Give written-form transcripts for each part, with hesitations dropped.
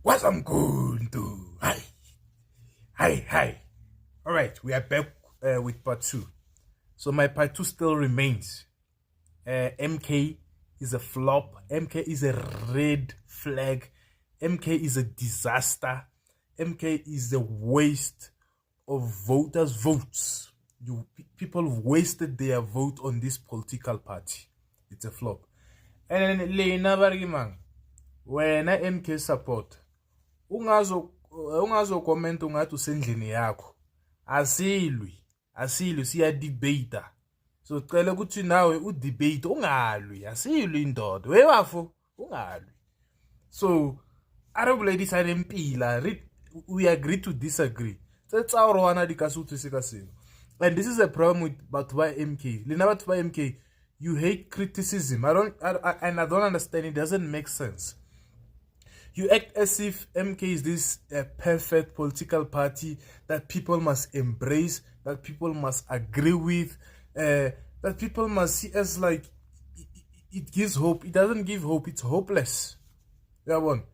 Wazamkuntu. Hi. Hi. All right, we are back with part 2. So my part 2 still remains. MK is a flop. MK is a red flag. MK is a disaster. MK is a waste of voters' votes. People wasted their vote on this political party. It's a flop. And then Lena Bargimang, when I MK support, ungazo comment ungathi usendlini yakho, asilwi siya debate. So cela ukuthi nawe udebate ungalwi, asilwi indoda wewafo ungalwi. So Arab ladies are empila, we agree to disagree. That's our one dikasuthu sikasino. And this is a problem with Batwa MK. Lina Batwa MK, you hate criticism. I don't understand. It doesn't make sense. You act as if MK is this perfect political party that people must embrace, that people must agree with, that people must see as like it gives hope. It doesn't give hope. It's hopeless. Yeah, one.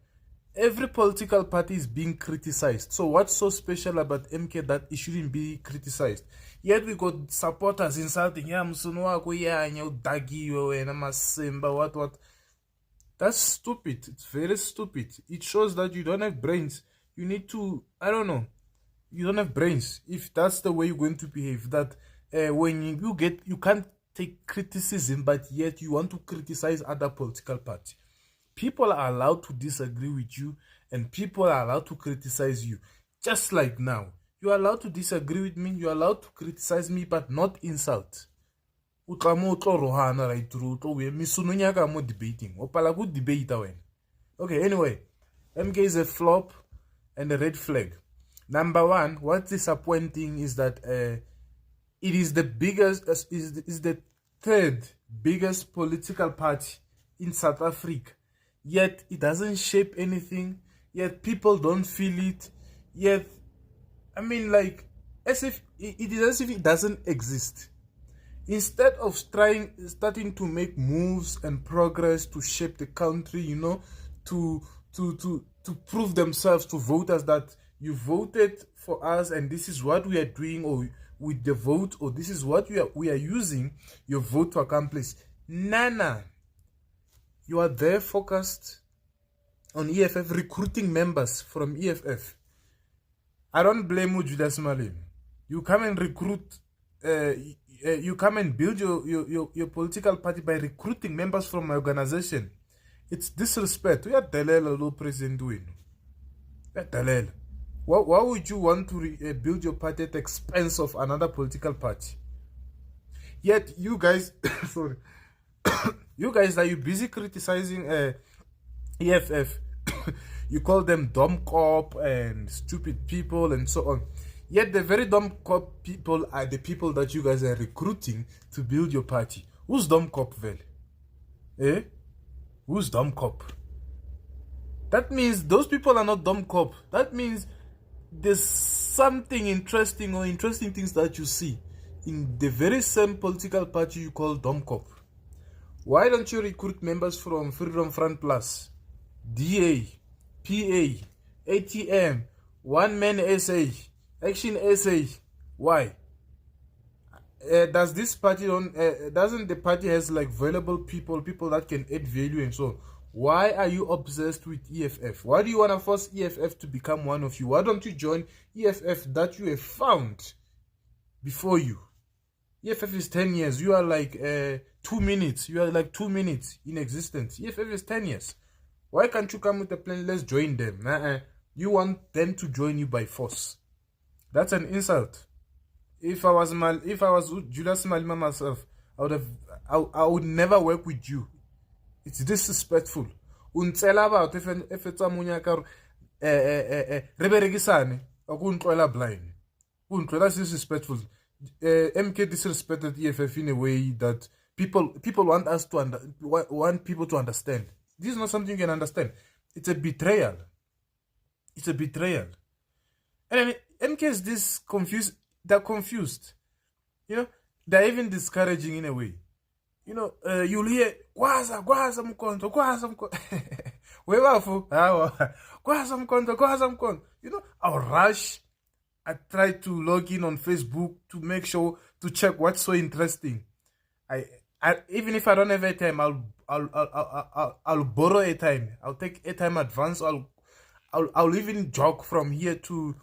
Every political party is being criticized. So what's so special about MK that it shouldn't be criticized? Yet we got supporters insulting, yeah, what. That's stupid. It's very stupid. It shows that you don't have brains. You need to, I don't know. You don't have brains. If that's the way you're going to behave, that when you can't take criticism, but yet you want to criticize other political parties. People are allowed to disagree with you, and people are allowed to criticize you. Just like now. You're allowed to disagree with me, you're allowed to criticize me, but not insult. Debating. Okay, anyway. MK is a flop and a red flag. Number one, what's disappointing is that it is the biggest, is the third biggest political party in South Africa. Yet it doesn't shape anything. Yet people don't feel it. Yet, I mean, like, as if it is as if it doesn't exist. Instead of starting to make moves and progress to shape the country, you know, to prove themselves to voters that you voted for us and this is what we are doing, or with the vote, or this is what we are using your vote to accomplish. Nana. You are there focused on EFF, recruiting members from EFF. I don't blame you, Judas Malim. You come and recruit, you come and build your political party by recruiting members from my organization. It's disrespect. We are Dalel, low president doing. Why would you want to build your party at the expense of another political party? Yet you guys, sorry. You guys are busy criticizing EFF. You call them dumb cop and stupid people and so on. Yet the very dumb cop people are the people that you guys are recruiting to build your party. Who's dumb cop, Vel? Eh? Who's dumb cop? That means those people are not dumb cop. That means there's something interesting or interesting things that you see in the very same political party you call dumb cop. Why don't you recruit members from Freedom Front Plus, DA, PA, ATM, One Man SA, Action SA? Why? Does this party doesn't the party has like valuable people that can add value and so on? Why are you obsessed with EFF? Why do you want to force EFF to become one of you? Why don't you join EFF that you have found before you? EFF is 10 years. You are like 2 minutes. You are like 2 minutes in existence. EFF is 10 years. Why can't you come with a plan? Let's join them. You want them to join you by force. That's an insult. If I was Julius Malema myself, I would never work with you. It's disrespectful. Litalabha if it's a munyaka reberegisane akuntlola blind. That's disrespectful. MK disrespected EFF in a way that people want us to want people to understand. This is not something you can understand. It's a betrayal. It's a betrayal. And MK is this confused. They're confused. You know, they're even discouraging in a way. You know, you'll hear Gwaza Mkonto. Where are you? Kwaza mkondo. You know, I'll rush. I try to log in on Facebook to make sure to check what's so interesting. I even if I don't have airtime, I'll borrow airtime. I'll take airtime advance. I'll even jog from here to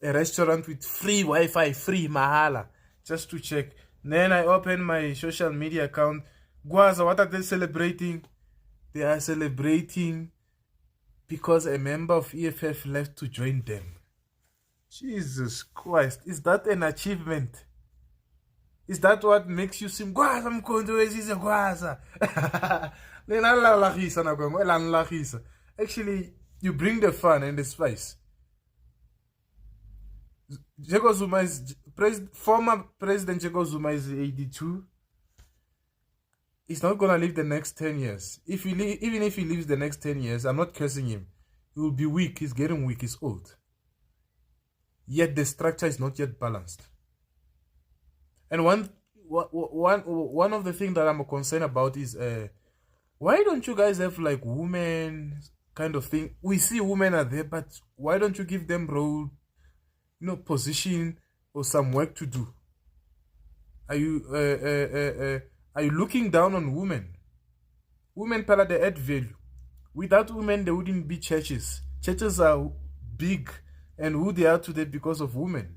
a restaurant with free Wi-Fi, free mahala, just to check. Then I open my social media account. Gwaza, what are they celebrating? They are celebrating because a member of EFF left to join them. Jesus Christ, is that an achievement? Is that what makes you seem Gwaza mkondo is a Gwaza? Actually, you bring the fun and the spice. Jacob Zuma is former President Jacob Zuma is 82. He's not gonna live the next 10 years. Even if he lives the next 10 years, I'm not cursing him. He will be weak. He's getting weak. He's old. Yet the structure is not yet balanced. And one of the things that I'm concerned about is why don't you guys have like women kind of thing? We see women are there, but why don't you give them role, position or some work to do? Are you looking down on women? Women, they add value. Without women, there wouldn't be churches. Churches are big, and who they are today because of women.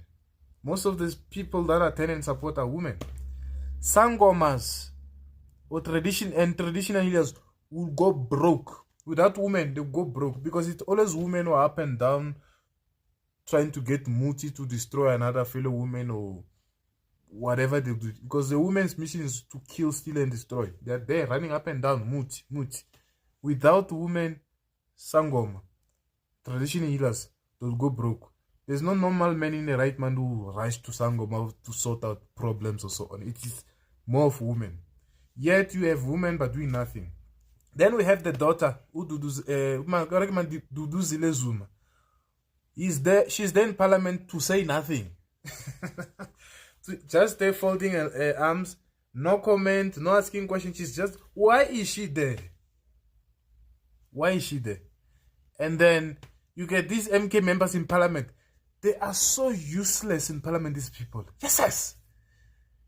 Most of these people that attend and support are women. Sangomas or traditional healers will go broke. Without women, they'll go broke because it's always women who are up and down trying to get muti to destroy another fellow woman or whatever they do. Because the women's mission is to kill, steal, and destroy. They're there running up and down, muti. Without women, Sangoma, traditional healers, they'll go broke. There's no normal man in the right mind who rush to Sangoma to sort out problems or so on. It is more of women. Yet you have women but doing nothing. Then we have the daughter who Zizwele Zuma. She's there in parliament to say nothing. Just there folding her arms, no comment, no asking questions. She's just, why is she there? Why is she there? And then you get these MK members in parliament. They are so useless in parliament, these people. Yes.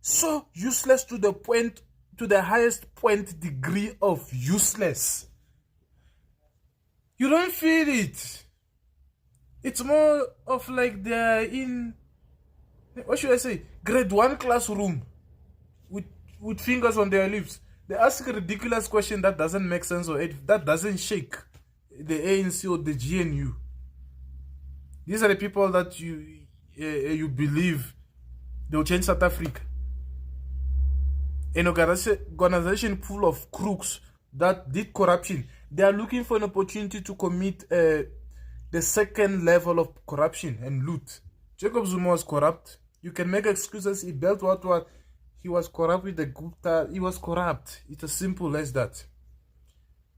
So useless to the highest point degree of useless. You don't feel it. It's more of like they're in, what should I say, grade 1 classroom with fingers on their lips. They ask a ridiculous question that doesn't make sense or that doesn't shake the ANC or the GNU. These are the people that you believe they'll change South Africa. An organization full of crooks that did corruption. They are looking for an opportunity to commit the second level of corruption and loot. Jacob Zuma was corrupt. You can make excuses. He built what he was corrupt with the Gupta. He was corrupt. It's as simple as that.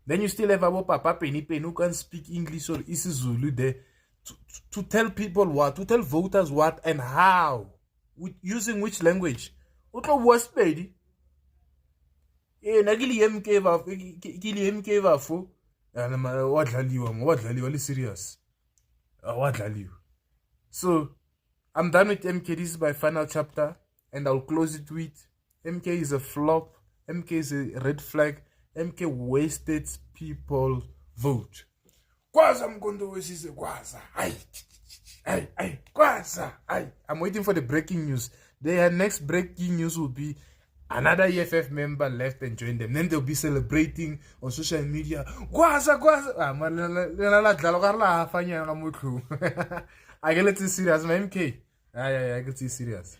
Then you still have Abo Papa Penny who can speak English or isiZulu there to tell people what, to tell voters what and how, using which language. Utlo was paid. Nagili MK vafo. What serious? So I'm done with MK. This is my final chapter, and I'll close it with MK is a flop. MK is a red flag. MK wasted people vote. Kwaza mkondo wesize kwaza. Kwaza. I'm waiting for the breaking news. Their next breaking news will be another EFF member left and joined them. Then they'll be celebrating on social media. Kwaza. I get it serious, my MK. I get it serious.